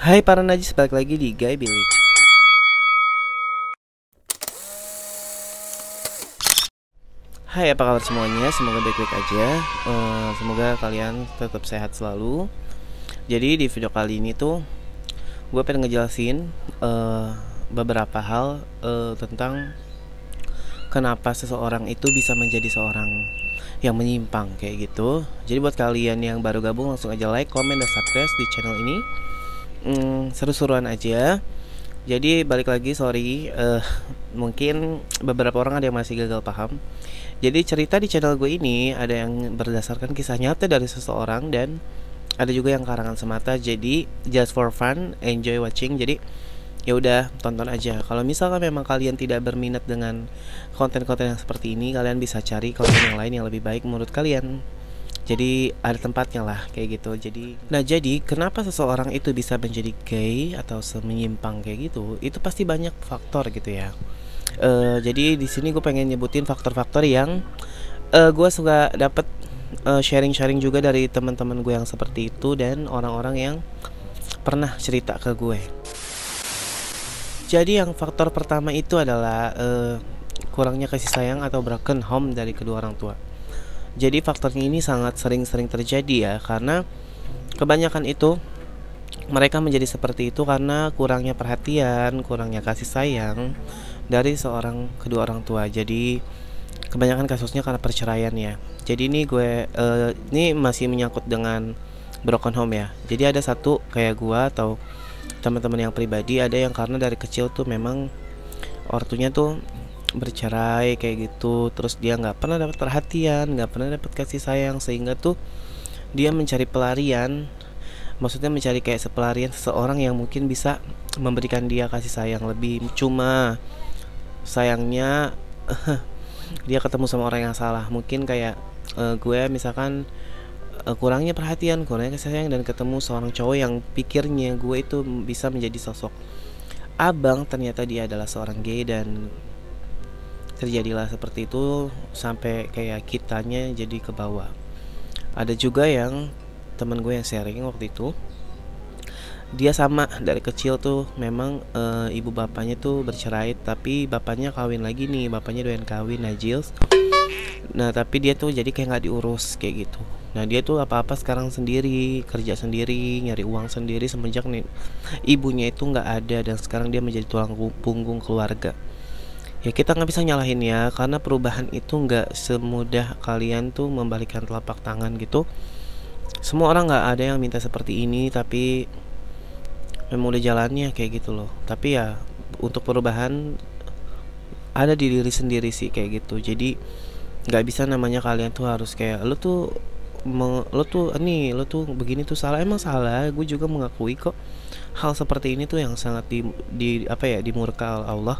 Hai para najis, balik lagi di Guy Village. Hai, apa kabar semuanya? Semoga baik-baik aja. Semoga kalian tetap sehat selalu. Jadi di video kali ini tuh gue pengen ngejelasin beberapa hal tentang kenapa seseorang itu bisa menjadi seorang yang menyimpang kayak gitu. Jadi buat kalian yang baru gabung, langsung aja like, comment, dan subscribe di channel ini. Seru-seruan aja. Jadi balik lagi, sorry, mungkin beberapa orang ada yang masih gagal paham. Jadi cerita di channel gue ini ada yang berdasarkan kisah nyata dari seseorang, dan ada juga yang karangan semata. Jadi just for fun, enjoy watching. Jadi ya udah, tonton aja. Kalau misalkan memang kalian tidak berminat dengan konten-konten yang seperti ini, kalian bisa cari konten yang lain yang lebih baik menurut kalian. Jadi ada tempatnya lah kayak gitu. Jadi kenapa seseorang itu bisa menjadi gay atau menyimpang kayak gitu? Itu pasti banyak faktor gitu ya. Jadi di sini gue pengen nyebutin faktor-faktor yang gue suka dapet sharing-sharing juga dari teman-teman gue yang seperti itu dan orang-orang yang pernah cerita ke gue. Jadi yang faktor pertama itu adalah kurangnya kasih sayang atau broken home dari kedua orang tua. Jadi faktornya ini sangat sering-sering terjadi ya, karena kebanyakan itu mereka menjadi seperti itu karena kurangnya perhatian, kurangnya kasih sayang dari kedua orang tua. Jadi kebanyakan kasusnya karena perceraian ya. Jadi ini ini masih menyangkut dengan broken home ya. Jadi ada satu kayak gue atau teman-teman yang pribadi, ada yang karena dari kecil tuh memang ortunya tuh bercerai kayak gitu, terus dia nggak pernah dapat perhatian, nggak pernah dapat kasih sayang, sehingga tuh dia mencari pelarian. Maksudnya mencari kayak sepelarian seseorang yang mungkin bisa memberikan dia kasih sayang lebih. Cuma sayangnya dia ketemu sama orang yang salah. Mungkin kayak gue misalkan kurangnya perhatian, kurangnya kasih sayang, dan ketemu seorang cowok yang pikirnya gue itu bisa menjadi sosok abang, ternyata dia adalah seorang gay, dan terjadilah seperti itu sampai kayak kitanya jadi ke bawah. Ada juga yang temen gue yang sharing waktu itu, dia sama dari kecil tuh memang ibu bapaknya tuh bercerai, tapi bapaknya kawin lagi nih, bapaknya doyan kawin, najils. Nah tapi dia tuh jadi kayak nggak diurus kayak gitu. Nah dia tuh apa-apa sekarang sendiri, kerja sendiri, nyari uang sendiri semenjak nih ibunya itu nggak ada, dan sekarang dia menjadi tulang punggung keluarga. Ya kita nggak bisa nyalahin ya, karena perubahan itu nggak semudah kalian tuh membalikkan telapak tangan gitu. Semua orang nggak ada yang minta seperti ini, tapi memang udah jalannya kayak gitu loh. Tapi ya untuk perubahan ada di diri sendiri sih kayak gitu. Jadi nggak bisa namanya kalian tuh harus kayak lo tuh begini tuh salah. Emang salah, gue juga mengakui kok hal seperti ini tuh yang sangat dimurka Allah.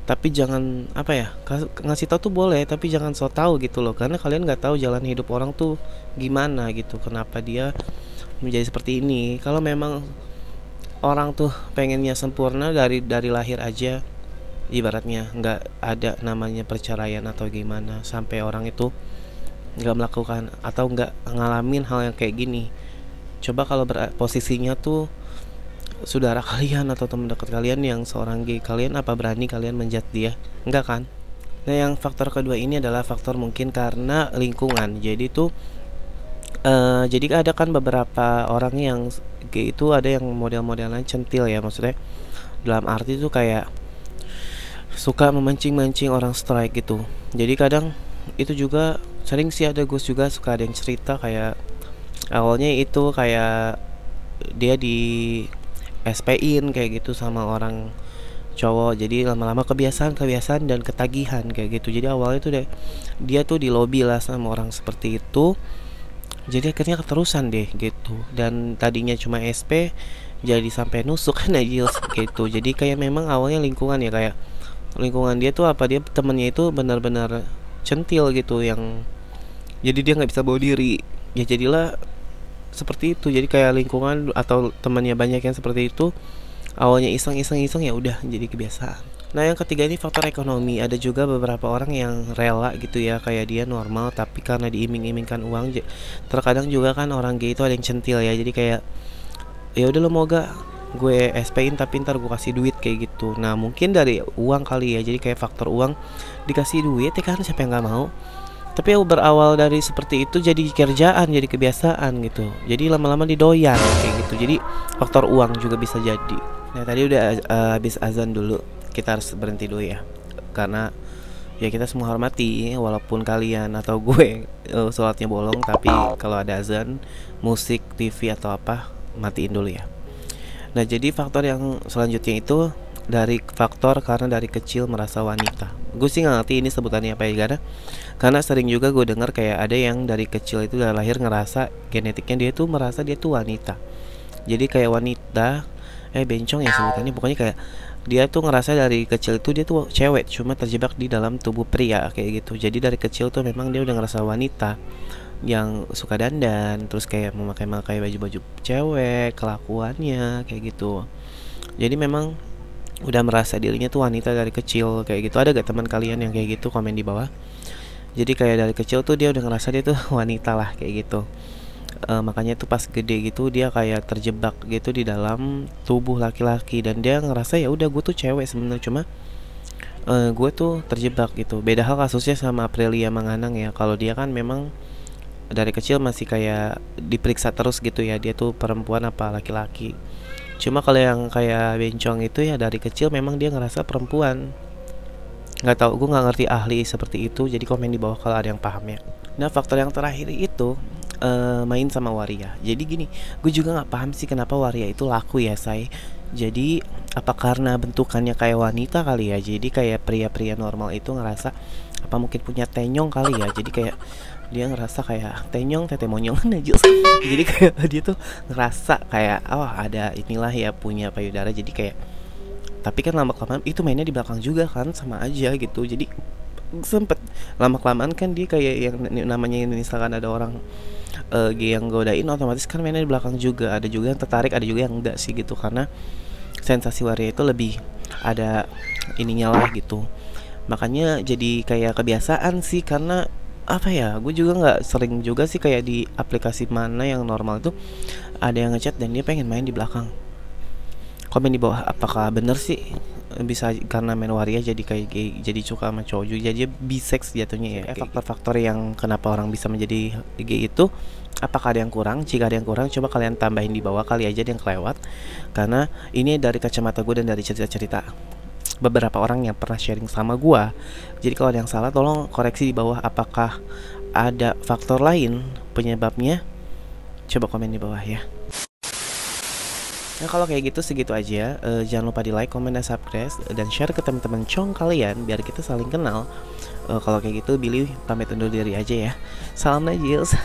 Tapi jangan ngasih tahu tuh boleh, tapi jangan so tahu gitu loh, karena kalian nggak tahu jalan hidup orang tuh gimana gitu, kenapa dia menjadi seperti ini. Kalau memang orang tuh pengennya sempurna dari lahir aja, ibaratnya nggak ada namanya perceraian atau gimana sampai orang itu nggak melakukan atau nggak ngalamin hal yang kayak gini. Coba kalau posisinya tuh saudara kalian atau teman dekat kalian yang seorang gay, kalian apa berani kalian menjat dia? Enggak kan? Nah yang faktor kedua ini adalah faktor mungkin karena lingkungan. Jadi tuh jadi ada kan beberapa orang yang gay itu ada yang model-modelan centil ya, maksudnya dalam arti tuh kayak suka memancing-mancing orang strike gitu. Jadi kadang itu juga sering sih, ada gus juga suka ada yang cerita kayak awalnya itu kayak dia di SP-in kayak gitu sama orang cowok, jadi lama-lama kebiasaan dan ketagihan kayak gitu. Jadi awalnya tuh dia tuh di lobby lah sama orang seperti itu, jadi akhirnya keterusan deh gitu. Dan tadinya cuma SP jadi sampai nusuk kan aja gitu. Jadi kayak memang awalnya lingkungan ya, kayak lingkungan dia tuh dia temennya itu benar-benar centil gitu, yang jadi dia nggak bisa bawa diri ya, jadilah seperti itu. Jadi kayak lingkungan atau temannya banyak yang seperti itu, awalnya iseng ya udah jadi kebiasaan. Nah yang ketiga ini faktor ekonomi. Ada juga beberapa orang yang rela gitu ya, kayak dia normal tapi karena diiming-imingkan uang. Terkadang juga kan orang gay itu ada yang centil ya, jadi kayak ya udah lo mau gak gue SP-in tapi ntar gue kasih duit kayak gitu. Nah mungkin dari uang kali ya, jadi kayak faktor uang, dikasih duit ya kan, siapa yang nggak mau. Tapi berawal dari seperti itu jadi kerjaan, jadi kebiasaan gitu. Jadi lama-lama didoyan kayak gitu. Jadi faktor uang juga bisa jadi. Nah tadi udah habis azan dulu, kita harus berhenti dulu ya. Karena ya kita semua hormati, walaupun kalian atau gue sholatnya bolong, tapi kalau ada azan, musik, TV atau apa, matiin dulu ya. Nah jadi faktor yang selanjutnya itu dari faktor karena dari kecil merasa wanita. Gue sih nggak ngerti ini sebutannya apa ya, karena sering juga gue dengar kayak ada yang dari kecil itu dari lahir ngerasa genetiknya dia tuh merasa dia tuh wanita. Jadi kayak wanita, bencong ya sebutannya, pokoknya kayak dia tuh ngerasa dari kecil itu dia tuh cewek, cuma terjebak di dalam tubuh pria kayak gitu. Jadi dari kecil tuh memang dia udah ngerasa wanita yang suka dandan, terus kayak memakai baju-baju cewek, kelakuannya kayak gitu. Jadi memang udah merasa dirinya tuh wanita dari kecil kayak gitu. Ada gak teman kalian yang kayak gitu? Komen di bawah. Jadi kayak dari kecil tuh dia udah ngerasa dia tuh wanita lah kayak gitu. Makanya tuh pas gede gitu dia kayak terjebak gitu di dalam tubuh laki-laki, dan dia ngerasa ya udah gue tuh cewek sebenarnya, cuma gue tuh terjebak gitu. Beda hal kasusnya sama Aprilia Manganang ya. Kalau dia kan memang dari kecil masih kayak diperiksa terus gitu ya, dia tuh perempuan apa laki-laki. Cuma kalau yang kayak bencong itu ya dari kecil memang dia ngerasa perempuan. Nggak tahu, gue nggak ngerti ahli seperti itu, jadi komen di bawah kalau ada yang paham ya. Nah faktor yang terakhir itu main sama waria. Jadi gini, gue juga nggak paham sih kenapa waria itu laku ya say. Jadi apa karena bentukannya kayak wanita kali ya, jadi kayak pria-pria normal itu ngerasa apa mungkin punya tenyong kali ya, jadi kayak dia ngerasa kayak tenyong, tete monyong aja. Jadi kayak dia tuh ngerasa kayak oh ada inilah ya, punya payudara, jadi kayak, tapi kan lama kelamaan itu mainnya di belakang juga kan, sama aja gitu. Jadi sempet lama kelamaan kan dia kayak yang namanya misalkan ada orang gay yang godain, otomatis kan mainnya di belakang juga. Ada juga yang tertarik, ada juga yang enggak sih gitu, karena sensasi waria itu lebih ada ininya lah gitu. Makanya jadi kayak kebiasaan sih, karena apa ya, gue juga nggak sering juga sih kayak di aplikasi mana yang normal itu ada yang ngechat dan dia pengen main di belakang. Komen di bawah apakah bener sih bisa karena main waria jadi kayak gay, jadi suka sama cowok juga, jadi bisex jatuhnya ya. Faktor-faktor yang kenapa orang bisa menjadi gay itu, apakah ada yang kurang? Jika ada yang kurang, coba kalian tambahin di bawah, kali aja ada yang kelewat. Karena ini dari kacamata gue dan dari cerita-cerita beberapa orang yang pernah sharing sama gua. Jadi kalau ada yang salah tolong koreksi di bawah, apakah ada faktor lain penyebabnya, coba komen di bawah ya. Nah kalau kayak gitu segitu aja. Jangan lupa di like, comment, dan subscribe, dan share ke teman-teman cong kalian biar kita saling kenal. Kalau kayak gitu Billy pamit undur diri aja ya. Salam Najils.